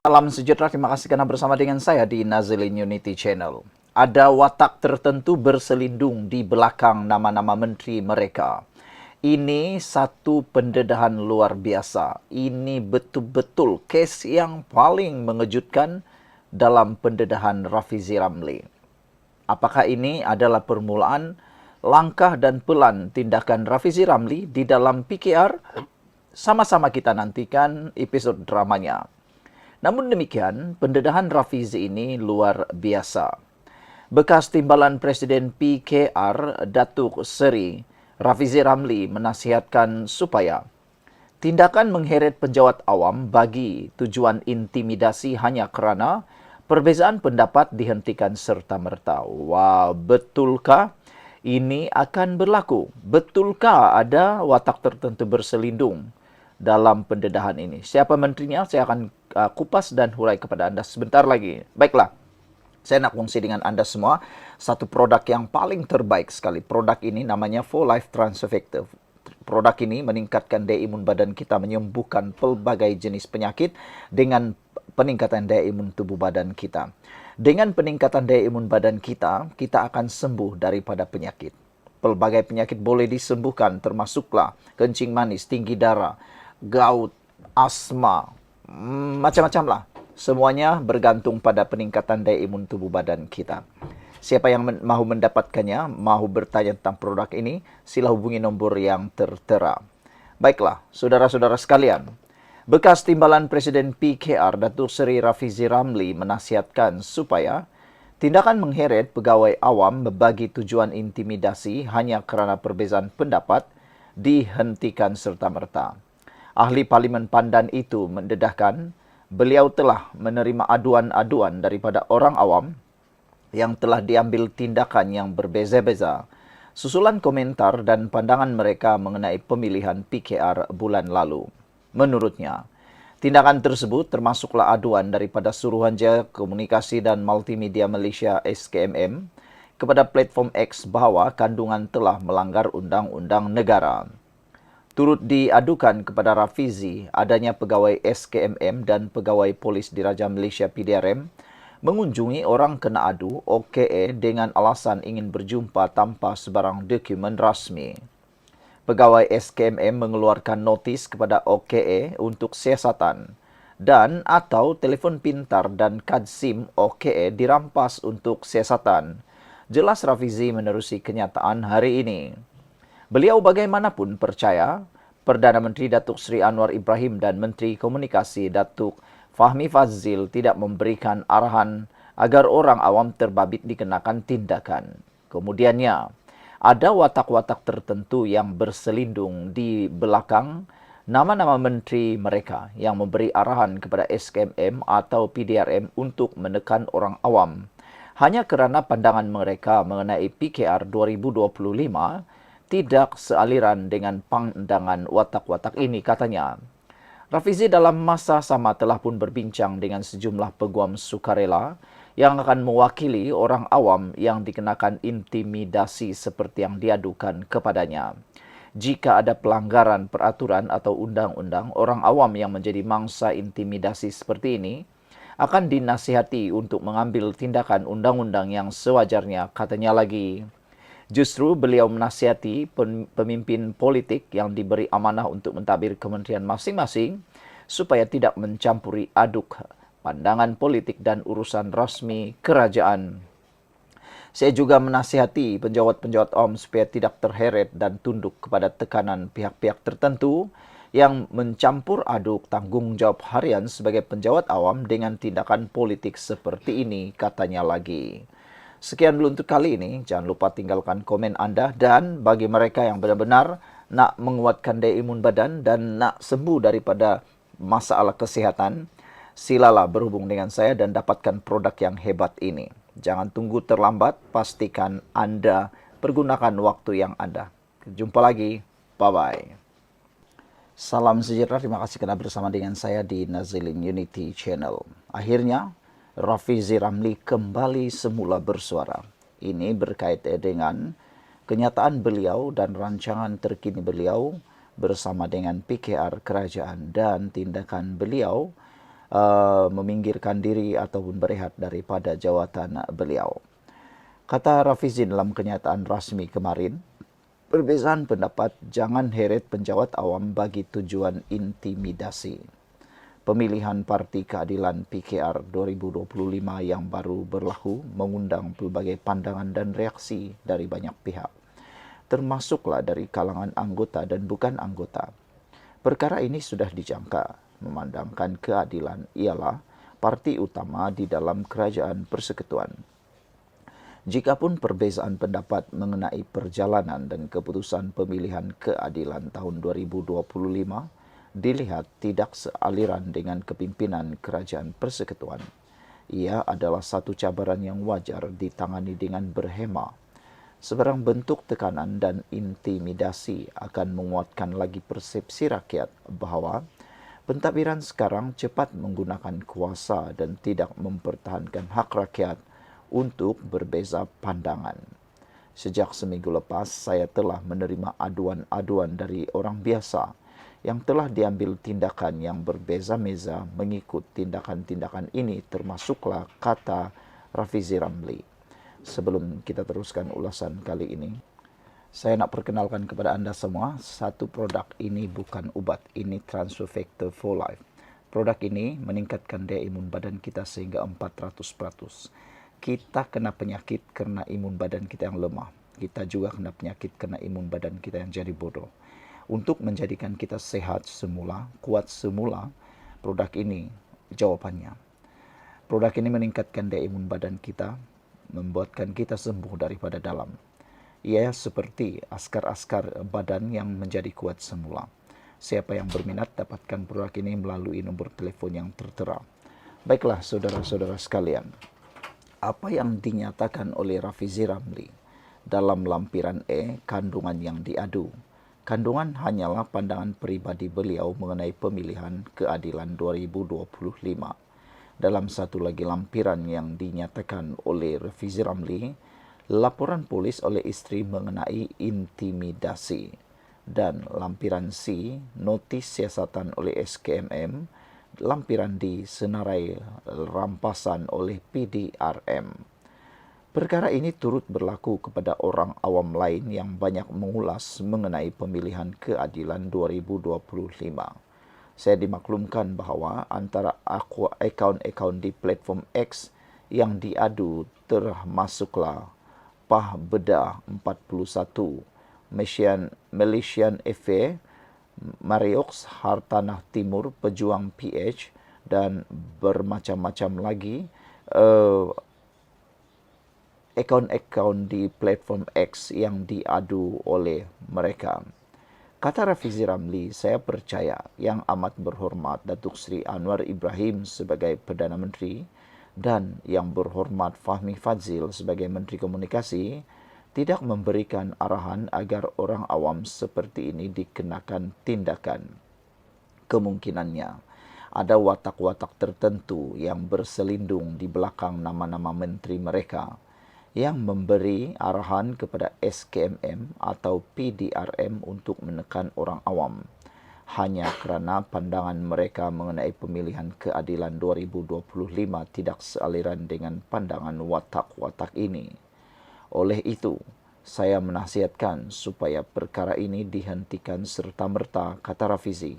Salam sejahtera, terima kasih karena bersama dengan saya di Nazilin Unity Channel. Ada watak tertentu berselindung di belakang nama-nama menteri mereka. Ini satu pendedahan luar biasa. Ini betul-betul kes yang paling mengejutkan dalam pendedahan Rafizi Ramli. Apakah ini adalah permulaan langkah dan pelan tindakan Rafizi Ramli di dalam PKR? Sama-sama kita nantikan episode dramanya. Namun demikian, pendedahan Rafizi ini luar biasa. Bekas timbalan Presiden PKR Datuk Seri Rafizi Ramli menasihatkan supaya tindakan mengheret penjawat awam bagi tujuan intimidasi hanya kerana perbezaan pendapat dihentikan serta-merta. Wah, betulkah ini akan berlaku? Betulkah ada watak tertentu berselindung dalam pendedahan ini? Siapa menterinya? Saya akan kupas dan hurai kepada anda sebentar lagi. Baiklah, saya nak kongsi dengan anda semua satu produk yang paling terbaik sekali. Produk ini namanya For Life Transfective. Produk ini meningkatkan daya imun badan kita, menyembuhkan pelbagai jenis penyakit dengan peningkatan daya imun tubuh badan kita. Dengan peningkatan daya imun badan kita, kita akan sembuh daripada penyakit. Pelbagai penyakit boleh disembuhkan, termasuklah kencing manis, tinggi darah, gout, asma, macam-macam lah. Semuanya bergantung pada peningkatan daya imun tubuh badan kita. Siapa yang mahu mendapatkannya, mahu bertanya tentang produk ini, sila hubungi nombor yang tertera. Baiklah, saudara-saudara sekalian. Bekas timbalan Presiden PKR Datuk Seri Rafizi Ramli menasihatkan supaya tindakan mengheret pegawai awam membagi tujuan intimidasi hanya kerana perbezaan pendapat dihentikan serta-merta. Ahli Parlimen Pandan itu mendedahkan beliau telah menerima aduan-aduan daripada orang awam yang telah diambil tindakan yang berbeza-beza susulan komentar dan pandangan mereka mengenai pemilihan PKR bulan lalu. Menurutnya, tindakan tersebut termasuklah aduan daripada Suruhanjaya Komunikasi dan Multimedia Malaysia SKMM kepada platform X bahawa kandungan telah melanggar undang-undang negara. Turut diadukan kepada Rafizi adanya pegawai SKMM dan pegawai polis Diraja Malaysia PDRM mengunjungi orang kena adu OKA dengan alasan ingin berjumpa tanpa sebarang dokumen rasmi. Pegawai SKMM mengeluarkan notis kepada OKA untuk siasatan dan atau telefon pintar dan kad SIM OKA dirampas untuk siasatan. Jelas Rafizi menerusi kenyataan hari ini. Beliau bagaimanapun percaya Perdana Menteri Datuk Seri Anwar Ibrahim dan Menteri Komunikasi Datuk Fahmi Fadzil tidak memberikan arahan agar orang awam terbabit dikenakan tindakan. Kemudiannya, ada watak-watak tertentu yang berselindung di belakang nama-nama menteri mereka yang memberi arahan kepada SKMM atau PDRM untuk menekan orang awam. Hanya kerana pandangan mereka mengenai PKR 2025 tidak sealiran dengan pandangan watak-watak ini, katanya. Rafizi dalam masa sama telah pun berbincang dengan sejumlah peguam sukarela yang akan mewakili orang awam yang dikenakan intimidasi seperti yang diadukan kepadanya. Jika ada pelanggaran peraturan atau undang-undang, orang awam yang menjadi mangsa intimidasi seperti ini akan dinasihati untuk mengambil tindakan undang-undang yang sewajarnya, katanya lagi. Justru beliau menasihati pemimpin politik yang diberi amanah untuk mentadbir kementerian masing-masing supaya tidak mencampuri aduk pandangan politik dan urusan rasmi kerajaan. Saya juga menasihati penjawat-penjawat awam supaya tidak terheret dan tunduk kepada tekanan pihak-pihak tertentu yang mencampur aduk tanggungjawab harian sebagai penjawat awam dengan tindakan politik seperti ini, katanya lagi. Sekian dulu untuk kali ini. Jangan lupa tinggalkan komen anda. Dan bagi mereka yang benar-benar nak menguatkan daya imun badan dan nak sembuh daripada masalah kesihatan, silalah berhubung dengan saya dan dapatkan produk yang hebat ini. Jangan tunggu terlambat. Pastikan anda pergunakan waktu yang ada. Jumpa lagi. Bye-bye. Salam sejahtera. Terima kasih kerana bersama dengan saya di Nazilin Unity Channel. Akhirnya, Rafizi Ramli kembali semula bersuara. Ini berkaitan dengan kenyataan beliau dan rancangan terkini beliau bersama dengan PKR kerajaan dan tindakan beliau meminggirkan diri ataupun berehat daripada jawatan beliau. Kata Rafizi dalam kenyataan rasmi kemarin, perbezaan pendapat jangan heret penjawat awam bagi tujuan intimidasi. Pemilihan Parti Keadilan PKR 2025 yang baru berlaku mengundang pelbagai pandangan dan reaksi dari banyak pihak, termasuklah dari kalangan anggota dan bukan anggota. Perkara ini sudah dijangka, memandangkan keadilan ialah parti utama di dalam kerajaan persekutuan. Jikapun perbezaan pendapat mengenai perjalanan dan keputusan pemilihan keadilan tahun 2025 dilihat tidak sealiran dengan kepimpinan kerajaan persekutuan, ia adalah satu cabaran yang wajar ditangani dengan berhema. Sebarang bentuk tekanan dan intimidasi akan menguatkan lagi persepsi rakyat bahawa pentadbiran sekarang cepat menggunakan kuasa dan tidak mempertahankan hak rakyat untuk berbeza pandangan. Sejak seminggu lepas, saya telah menerima aduan-aduan dari orang biasa yang telah diambil tindakan yang berbeza-meza mengikut tindakan-tindakan ini, termasuklah kata Rafizi Ramli. Sebelum kita teruskan ulasan kali ini, saya nak perkenalkan kepada anda semua, satu produk ini bukan ubat, ini Transfer Factor for Life. Produk ini meningkatkan daya imun badan kita sehingga 400%. Kita kena penyakit kerana imun badan kita yang lemah. Kita juga kena penyakit kerana imun badan kita yang jadi bodoh. Untuk menjadikan kita sehat semula, kuat semula, produk ini jawapannya. Produk ini meningkatkan daya imun badan kita, membuatkan kita sembuh daripada dalam. Ia seperti askar-askar badan yang menjadi kuat semula. Siapa yang berminat dapatkan produk ini melalui nombor telefon yang tertera. Baiklah saudara-saudara sekalian, apa yang dinyatakan oleh Rafizi Ramli dalam lampiran E, kandungan yang diadu. Kandungan hanyalah pandangan peribadi beliau mengenai pemilihan keadilan 2025. Dalam satu lagi lampiran yang dinyatakan oleh Rafizi Ramli, laporan polis oleh isteri mengenai intimidasi. Dan lampiran C, notis siasatan oleh SKMM, lampiran D, senarai rampasan oleh PDRM. Perkara ini turut berlaku kepada orang awam lain yang banyak mengulas mengenai pemilihan keadilan 2025. Saya dimaklumkan bahawa antara akaun-akaun di platform X yang diadu termasuklah Pah Bedah 41, Malaysian Affair, Mariox Hartanah Timur, Pejuang PH dan bermacam-macam lagi akaun-akaun di platform X yang diadu oleh mereka. Kata Rafizi Ramli, saya percaya Yang Amat Berhormat Datuk Seri Anwar Ibrahim sebagai Perdana Menteri dan Yang Berhormat Fahmi Fadzil sebagai Menteri Komunikasi tidak memberikan arahan agar orang awam seperti ini dikenakan tindakan. Kemungkinannya ada watak-watak tertentu yang berselindung di belakang nama-nama menteri mereka yang memberi arahan kepada SKMM atau PDRM untuk menekan orang awam hanya kerana pandangan mereka mengenai pemilihan keadilan 2025 tidak sealiran dengan pandangan watak-watak ini. Oleh itu, saya menasihatkan supaya perkara ini dihentikan serta-merta, kata Rafizi.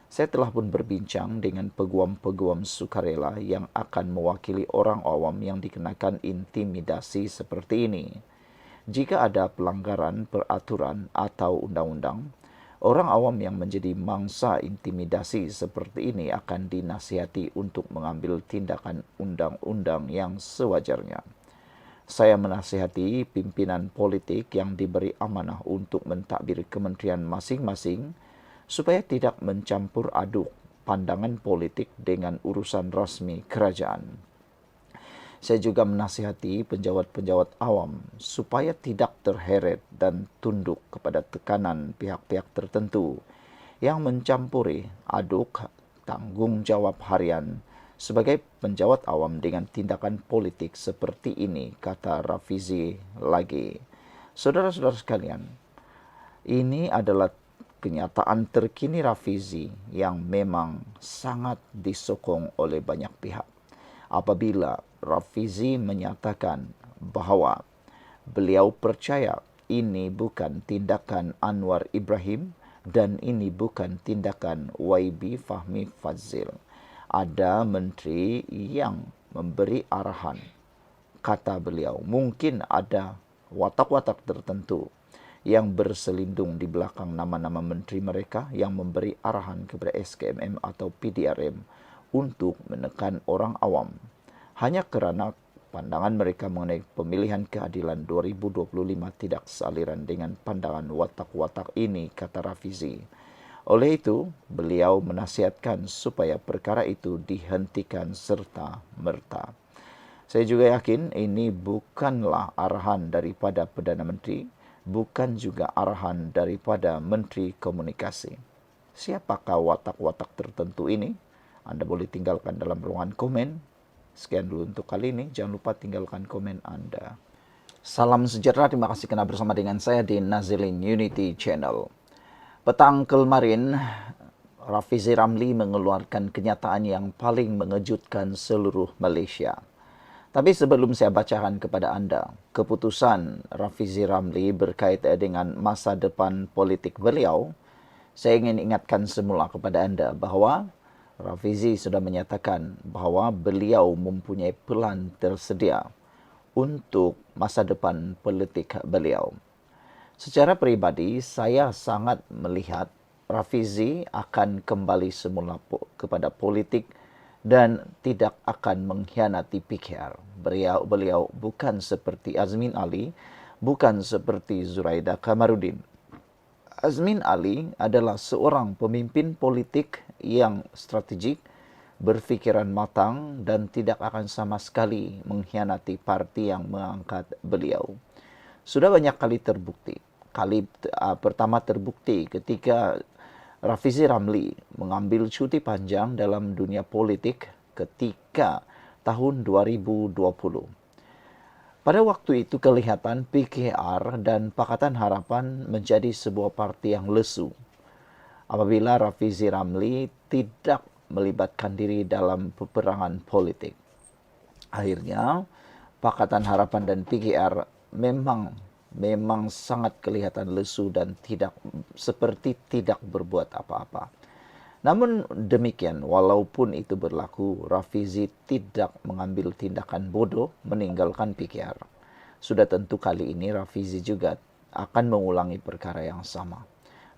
Saya telah pun berbincang dengan peguam-peguam sukarela yang akan mewakili orang awam yang dikenakan intimidasi seperti ini. Jika ada pelanggaran peraturan atau undang-undang, orang awam yang menjadi mangsa intimidasi seperti ini akan dinasihati untuk mengambil tindakan undang-undang yang sewajarnya. Saya menasihati pimpinan politik yang diberi amanah untuk mentadbir kementerian masing-masing supaya tidak mencampur aduk pandangan politik dengan urusan rasmi kerajaan. Saya juga menasihati penjawat-penjawat awam supaya tidak terheret dan tunduk kepada tekanan pihak-pihak tertentu yang mencampuri aduk tanggungjawab harian sebagai penjawat awam dengan tindakan politik seperti ini, kata Rafizi lagi. Saudara-saudara sekalian, ini adalah kenyataan terkini Rafizi yang memang sangat disokong oleh banyak pihak. Apabila Rafizi menyatakan bahawa beliau percaya ini bukan tindakan Anwar Ibrahim dan ini bukan tindakan YB Fahmi Fadzil. Ada menteri yang memberi arahan, kata beliau. Mungkin ada watak-watak tertentu yang berselindung di belakang nama-nama menteri mereka yang memberi arahan kepada SKMM atau PDRM untuk menekan orang awam. Hanya kerana pandangan mereka mengenai pemilihan keadilan 2025 tidak sealiran dengan pandangan watak-watak ini, kata Rafizi. Oleh itu, beliau menasihatkan supaya perkara itu dihentikan serta merta. Saya juga yakin ini bukanlah arahan daripada Perdana Menteri, bukan juga arahan daripada Menteri Komunikasi. Siapakah watak-watak tertentu ini? Anda boleh tinggalkan dalam ruangan komen. Sekian dulu untuk kali ini. Jangan lupa tinggalkan komen Anda. Salam sejahtera, terima kasih kerana bersama dengan saya di Nazilin Unity Channel. Petang kemarin, Rafizi Ramli mengeluarkan kenyataan yang paling mengejutkan seluruh Malaysia. Tapi sebelum saya bacakan kepada anda keputusan Rafizi Ramli berkaitan dengan masa depan politik beliau, saya ingin ingatkan semula kepada anda bahawa Rafizi sudah menyatakan bahawa beliau mempunyai pelan tersedia untuk masa depan politik beliau. Secara peribadi, saya sangat melihat Rafizi akan kembali semula kepada politik dan tidak akan mengkhianati PKR. Beliau bukan seperti Azmin Ali, bukan seperti Zuraida Kamarudin. Azmin Ali adalah seorang pemimpin politik yang strategik, berfikiran matang dan tidak akan sama sekali mengkhianati parti yang mengangkat beliau. Sudah banyak kali terbukti. Pertama terbukti ketika Rafizi Ramli mengambil cuti panjang dalam dunia politik ketika tahun 2020. Pada waktu itu kelihatan PKR dan Pakatan Harapan menjadi sebuah parti yang lesu. Apabila Rafizi Ramli tidak melibatkan diri dalam peperangan politik. Akhirnya, Pakatan Harapan dan PKR memang sangat kelihatan lesu dan seperti tidak berbuat apa-apa. Namun demikian, walaupun itu berlaku, Rafizi tidak mengambil tindakan bodoh meninggalkan PKR. Sudah tentu kali ini Rafizi juga akan mengulangi perkara yang sama.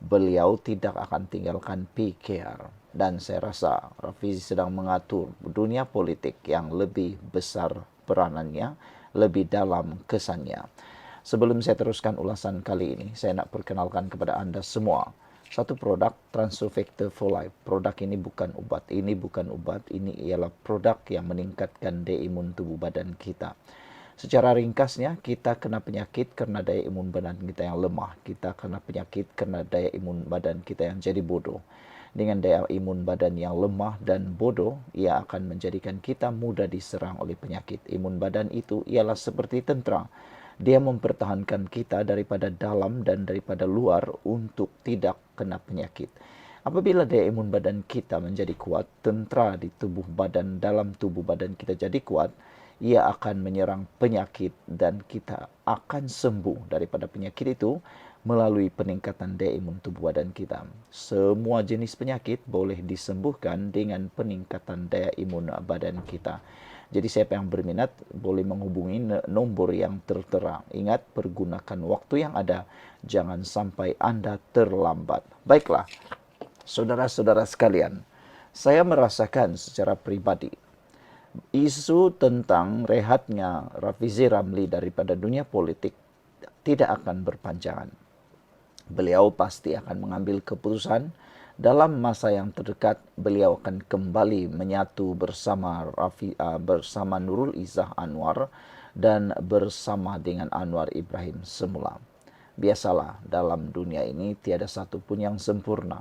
Beliau tidak akan tinggalkan PKR. Dan saya rasa Rafizi sedang mengatur dunia politik yang lebih besar peranannya, lebih dalam kesannya. Sebelum saya teruskan ulasan kali ini, saya nak perkenalkan kepada anda semua satu produk Transurfactor for Life. Produk ini bukan ubat. Ini bukan ubat. Ini ialah produk yang meningkatkan daya imun tubuh badan kita. Secara ringkasnya, kita kena penyakit kerana daya imun badan kita yang lemah. Kita kena penyakit kerana daya imun badan kita yang jadi bodoh. Dengan daya imun badan yang lemah dan bodoh, ia akan menjadikan kita mudah diserang oleh penyakit. Imun badan itu ialah seperti tentera. Dia mempertahankan kita daripada dalam dan daripada luar untuk tidak kena penyakit. Apabila daya imun badan kita menjadi kuat, tentera di tubuh badan, dalam tubuh badan kita jadi kuat, ia akan menyerang penyakit dan kita akan sembuh daripada penyakit itu melalui peningkatan daya imun tubuh badan kita. Semua jenis penyakit boleh disembuhkan dengan peningkatan daya imun badan kita. Jadi siapa yang berminat boleh menghubungi nombor yang tertera. Ingat, pergunakan waktu yang ada. Jangan sampai anda terlambat. Baiklah, saudara-saudara sekalian. Saya merasakan secara pribadi isu tentang rehatnya Rafizi Ramli daripada dunia politik tidak akan berpanjangan. Beliau pasti akan mengambil keputusan. Dalam masa yang terdekat, beliau akan kembali menyatu bersama Nurul Izzah Anwar dan bersama dengan Anwar Ibrahim semula. Biasalah, dalam dunia ini tiada satu pun yang sempurna.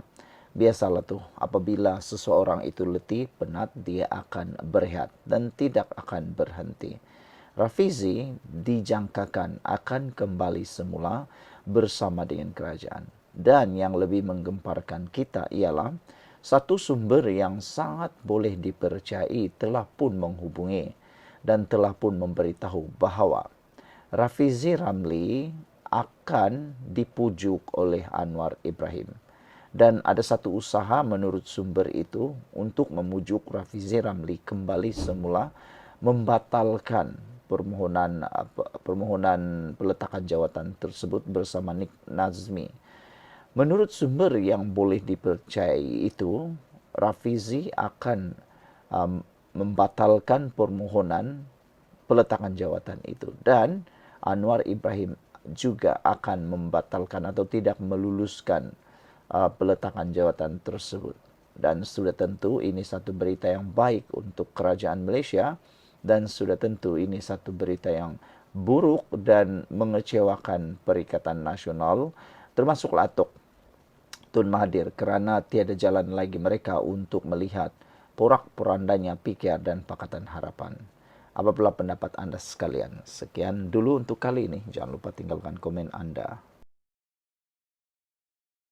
Biasalah tuh, apabila seseorang itu letih, penat, dia akan berehat dan tidak akan berhenti. Rafizi dijangkakan akan kembali semula bersama dengan kerajaan. Dan yang lebih menggemparkan kita ialah satu sumber yang sangat boleh dipercayai telah pun menghubungi dan telah pun memberitahu bahawa Rafizi Ramli akan dipujuk oleh Anwar Ibrahim. Dan ada satu usaha menurut sumber itu untuk memujuk Rafizi Ramli kembali semula membatalkan permohonan peletakan jawatan tersebut bersama Nik Nazmi. Menurut sumber yang boleh dipercayai itu, Rafizi akan membatalkan permohonan peletakan jawatan itu, dan Anwar Ibrahim juga akan membatalkan atau tidak meluluskan peletakan jawatan tersebut. Dan sudah tentu ini satu berita yang baik untuk kerajaan Malaysia, dan sudah tentu ini satu berita yang buruk dan mengecewakan Perikatan Nasional termasuk Atok Tun Mahathir, kerana tiada jalan lagi mereka untuk melihat porak-porandanya PKR dan Pakatan Harapan. Apabila pendapat anda sekalian? Sekian dulu untuk kali ini. Jangan lupa tinggalkan komen anda.